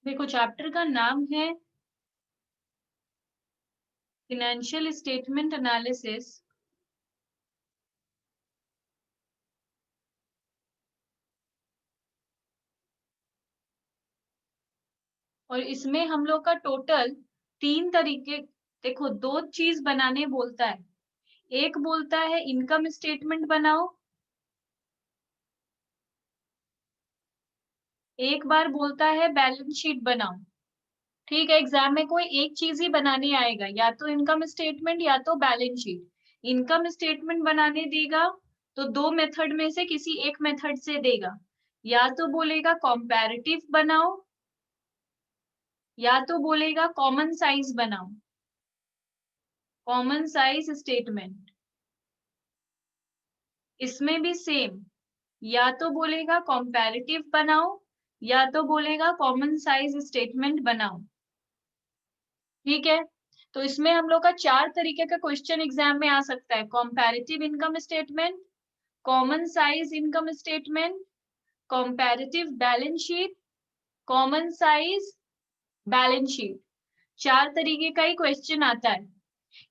देखो चैप्टर का नाम है फाइनेंशियल स्टेटमेंट एनालिसिस। और इसमें हम लोग का टोटल 3 तरीके, देखो 2 चीज बनाने बोलता है। एक बोलता है इनकम स्टेटमेंट बनाओ, एक बार बोलता है बैलेंस शीट बनाओ। ठीक है, एग्जाम में कोई एक चीज ही बनाने आएगा, या तो इनकम स्टेटमेंट या तो बैलेंस शीट। इनकम स्टेटमेंट बनाने देगा तो 2 मेथड में से किसी एक मेथड से देगा। या तो बोलेगा कंपैरेटिव बनाओ, या तो बोलेगा कॉमन साइज बनाओ, कॉमन साइज स्टेटमेंट। इसमें भी सेम, या तो बोलेगा कंपैरेटिव बनाओ, या तो बोलेगा कॉमन साइज स्टेटमेंट बनाओ। ठीक है, तो इसमें हम लोग का 4 तरीके का क्वेश्चन एग्जाम में आ सकता है। Comparative income statement, common size income statement, comparative balance sheet, common size balance sheet. 4 तरीके का ही क्वेश्चन आता है।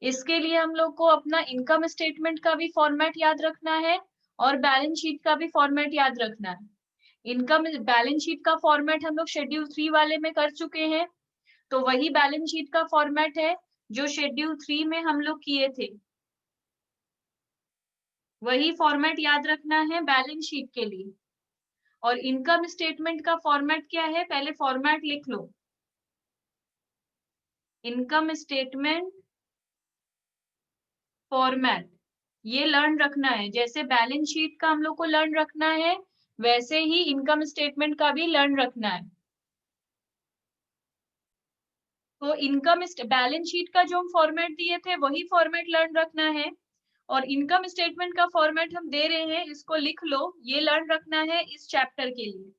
इसके लिए हम लोग को अपना इनकम स्टेटमेंट का भी फॉर्मेट याद रखना है और बैलेंस शीट का भी फॉर्मेट याद रखना है। इनकम बैलेंस शीट का फॉर्मेट हम लोग शेड्यूल 3 वाले में कर चुके हैं, तो वही बैलेंस शीट का फॉर्मेट है जो शेड्यूल 3 में हम लोग किए थे। वही फॉर्मेट याद रखना है बैलेंस शीट के लिए। और इनकम स्टेटमेंट का फॉर्मेट क्या है, पहले फॉर्मेट लिख लो। इनकम स्टेटमेंट फॉर्मेट ये लर्न रखना है। जैसे बैलेंस शीट का हम लोग को लर्न रखना है, वैसे ही इनकम स्टेटमेंट का भी लर्न रखना है। तो इनकम बैलेंस शीट का जो हम फॉर्मेट दिए थे वही फॉर्मेट लर्न रखना है, और इनकम स्टेटमेंट का फॉर्मेट हम दे रहे हैं, इसको लिख लो। ये लर्न रखना है इस चैप्टर के लिए।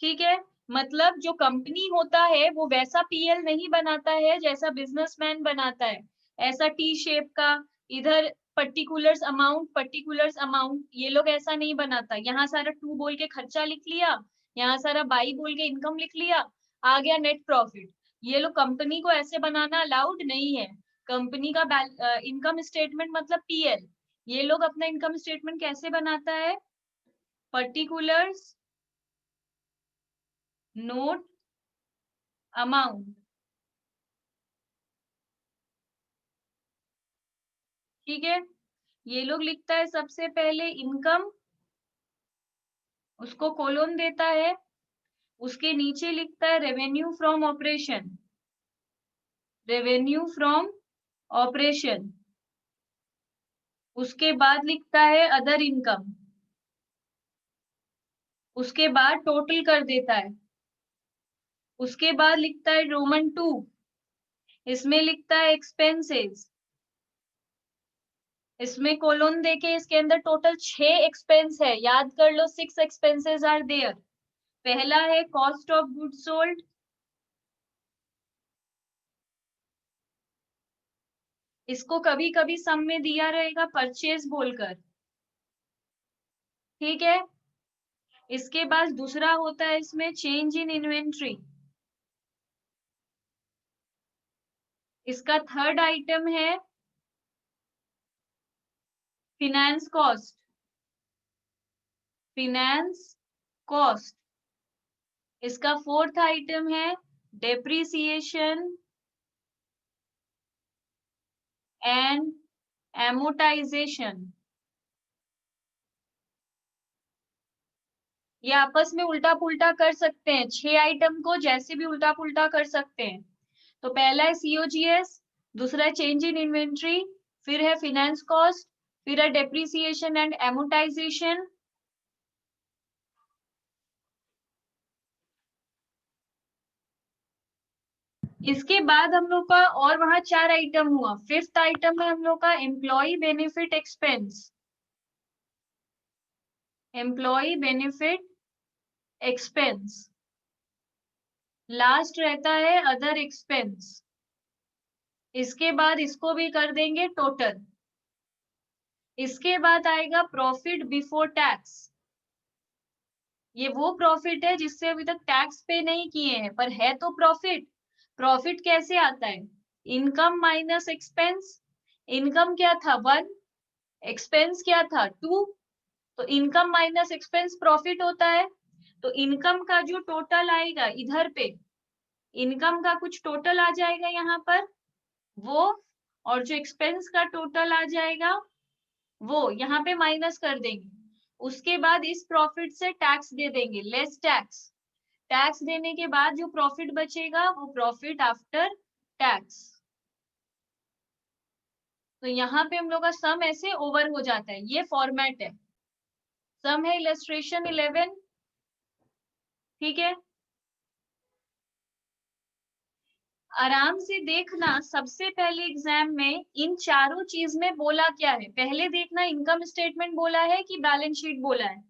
ठीक है, मतलब जो कंपनी होता है वो वैसा पीएल नहीं बनाता है जैसा बिजनेसमैन बनाता है। ऐसा टी शेप का, इधर पर्टिकुलर्स अमाउंट, ये लोग ऐसा नहीं बनाता। यहाँ सारा टू बोल के खर्चा लिख लिया, यहाँ सारा बाई बोल के इनकम लिख लिया, आ गया नेट प्रॉफिट। ये लोग कंपनी को ऐसे बनाना अलाउड नहीं है। कंपनी का इनकम स्टेटमेंट मतलब पीएल। ये लोग अपना इनकम स्टेटमेंट कैसे बनाता है, पर्टिकुलर्स नोट अमाउंट। ठीक है, ये लोग लिखता है सबसे पहले इनकम, उसको कोलोन देता है, उसके नीचे लिखता है revenue from operation, revenue from operation. उसके बाद लिखता है अदर इनकम, उसके बाद टोटल कर देता है। उसके बाद लिखता है रोमन 2, इसमें लिखता है एक्सपेंसेस। इसमें कोलोन देके इसके अंदर टोटल 6 एक्सपेंस है, याद कर लो। 6 एक्सपेंसेस आर देयर। पहला है कॉस्ट ऑफ गुड सोल्ड, इसको कभी कभी सम में दिया रहेगा परचेज बोलकर। ठीक है, इसके बाद दूसरा होता है इसमें चेंज इन इन्वेंट्री। इसका थर्ड आइटम है फिनेंस कॉस्ट, फिनेंस कॉस्ट। इसका फोर्थ आइटम है डेप्रिसिएशन एंड एमोटाइजेशन। ये आपस में उल्टा पुल्टा कर सकते हैं, 6 आइटम को जैसे भी उल्टा पुल्टा कर सकते हैं। तो पहला है सीओजीएस, दूसरा है चेंज इन इन्वेंट्री, फिर है फिनेंस कॉस्ट, फिर है डेप्रिसिएशन एंड एमोटाइजेशन। इसके बाद हम लोग का और वहां 4 आइटम हुआ। फिफ्थ आइटम है हम लोग का employ benefit expense, employ benefit expense. Last रहता है अदर एक्सपेंस। इसके बाद इसको भी कर देंगे टोटल। इसके बाद आएगा प्रॉफिट बिफोर टैक्स। ये वो प्रॉफिट है जिससे अभी तक टैक्स पे नहीं किए हैं, पर है तो प्रॉफिट। प्रॉफिट कैसे आता है? Income minus expense. इनकम क्या था? 1। एक्सपेंस क्या था? 2। तो इनकम माइनस एक्सपेंस प्रॉफिट होता है। तो इनकम का जो टोटल आएगा इधर पे, इनकम का कुछ टोटल आ जाएगा यहाँ पर वो, और जो एक्सपेंस का टोटल आ जाएगा वो यहाँ पे माइनस कर देंगे। उसके बाद इस प्रॉफिट से टैक्स दे देंगे, लेस टैक्स। टैक्स देने के बाद जो प्रॉफिट बचेगा वो प्रॉफिट आफ्टर टैक्स। तो यहाँ पे हम लोग का सम ऐसे ओवर हो जाता है। ये फॉर्मेट है, सम है इलस्ट्रेशन 11। ठीक है, आराम से देखना। सबसे पहले एग्जाम में इन चारों चीज में बोला क्या है, पहले देखना इनकम स्टेटमेंट बोला है कि बैलेंस शीट बोला है।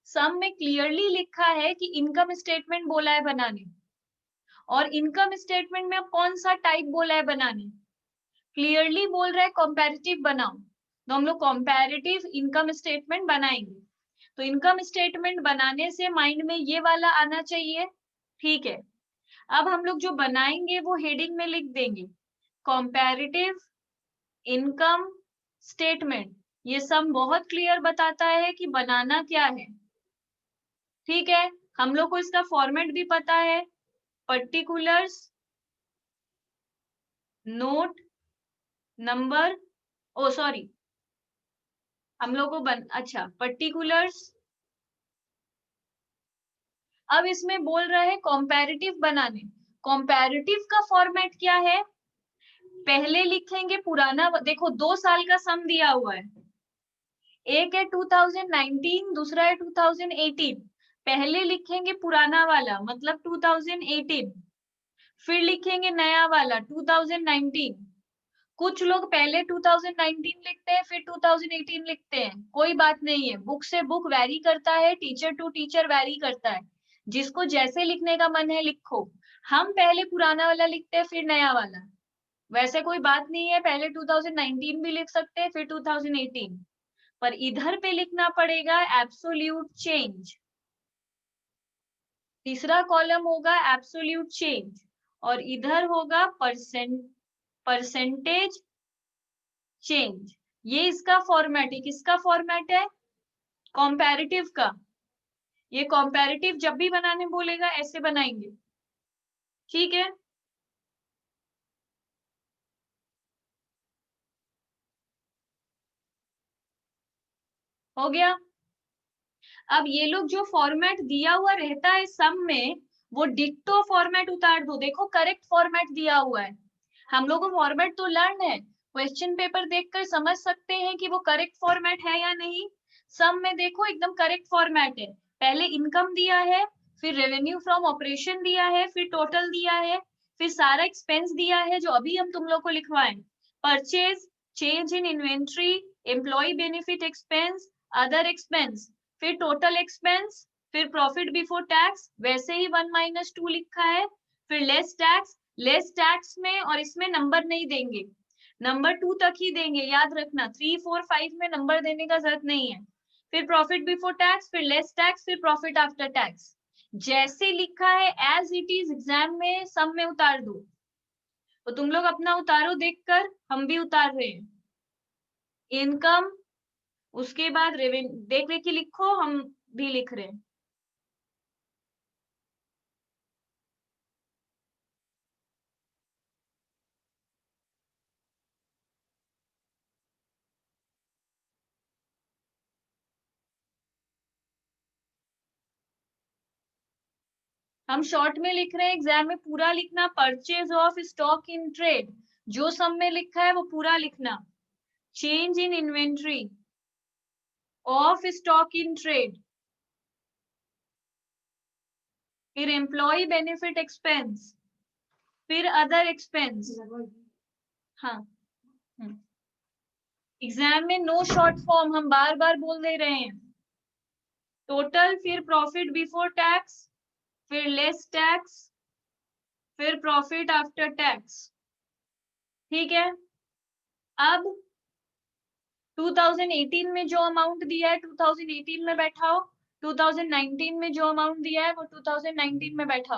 सम में क्लियरली लिखा है कि इनकम स्टेटमेंट बोला है बनाने, और इनकम स्टेटमेंट में अब कौन सा टाइप बोला है बनाने, क्लियरली बोल रहा है कंपैरेटिव बनाओ। तो हम लोग कंपैरेटिव इनकम स्टेटमेंट बनाएंगे। तो इनकम स्टेटमेंट बनाने से माइंड में ये वाला आना चाहिए। ठीक है, अब हम लोग जो बनाएंगे वो हेडिंग में लिख देंगे, कंपैरेटिव इनकम स्टेटमेंट। ये सब बहुत क्लियर बताता है कि बनाना क्या है। ठीक है, हम लोग को इसका फॉर्मेट भी पता है, पर्टिकुलर्स, नोट, नंबर, ओ सॉरी, हम लोग को अच्छा, पर्टिकुलर्स। अब इसमें बोल रहा है कंपैरेटिव बनाने। कंपैरेटिव का फॉर्मेट क्या है? पहले लिखेंगे पुराना, देखो 2 साल का सम दिया हुआ है, एक है 2019, दूसरा है 2018। पहले लिखेंगे पुराना वाला मतलब 2018, फिर लिखेंगे नया वाला 2019। कुछ लोग पहले 2019 लिखते हैं फिर 2018 लिखते हैं, कोई बात नहीं है, बुक से बुक वैरी करता है, टीचर टू टीचर वैरी करता है। जिसको जैसे लिखने का मन है लिखो। हम पहले पुराना वाला लिखते हैं फिर नया वाला, वैसे कोई बात नहीं है, पहले 2019 भी लिख सकते हैं फिर 2018, पर इधर पे लिखना पड़ेगा एब्सोल्यूट चेंज। तीसरा कॉलम होगा एब्सोल्यूट चेंज, और इधर होगा परसेंटेज चेंज। ये इसका फॉर्मेट है, किसका फॉर्मेट है? कंपैरेटिव का। ये कंपैरेटिव जब भी बनाने बोलेगा ऐसे बनाएंगे। ठीक है, हो गया। अब ये लोग जो फॉर्मेट दिया हुआ रहता है सम में, वो डिक्टो फॉर्मेट उतार दो। देखो करेक्ट फॉर्मेट दिया हुआ है, हम लोग को फॉर्मेट तो लर्न है, क्वेश्चन पेपर देखकर समझ सकते हैं कि वो करेक्ट फॉर्मेट है या नहीं। सम में देखो एकदम करेक्ट फॉर्मेट है, पहले इनकम दिया है, फिर रेवेन्यू फ्रॉम ऑपरेशन दिया है, फिर टोटल दिया है, फिर सारा एक्सपेंस दिया है जो अभी हम तुम लोग को लिखवाएं, purchase, change in inventory, employ benefit expense, other expense, फिर टोटल एक्सपेंस, फिर प्रॉफिट बिफोर टैक्स, वैसे ही 1 - 2 लिखा है, फिर लेस टैक्स। लेस टैक्स में और इसमें नंबर नहीं देंगे, नंबर 2 तक ही देंगे, याद रखना, 3, 4, 5 में नंबर देने का जरूरत नहीं है। फिर प्रॉफिट बिफोर टैक्स, फिर लेस टैक्स, फिर प्रॉफिट आफ्टर टैक्स। जैसे लिखा है एज इट इज एग्जाम में सब में उतार दो। तो तुम लोग अपना उतारो देखकर, हम भी उतार रहे हैं। इनकम, उसके बाद रेवेन्यू देख देख के लिखो, हम भी लिख रहे हैं। हम शॉर्ट में लिख रहे हैं, एग्जाम में पूरा लिखना, purchase of stock in trade, जो सब में लिखा है वो पूरा लिखना। Change in inventory of stock in trade, फिर एम्प्लॉय बेनिफिट एक्सपेंस, फिर अदर एक्सपेंस। हाँ, एग्जाम में नो शॉर्ट फॉर्म, हम बार बार बोल दे रहे हैं। टोटल, फिर प्रॉफिट बिफोर टैक्स, फिर लेस टैक्स, फिर प्रॉफिट आफ्टर टैक्स। ठीक है, अब 2018 में जो अमाउंट दिया है 2018 में बैठाओ, 2019 में जो अमाउंट दिया है वो 2019 में बैठा हो।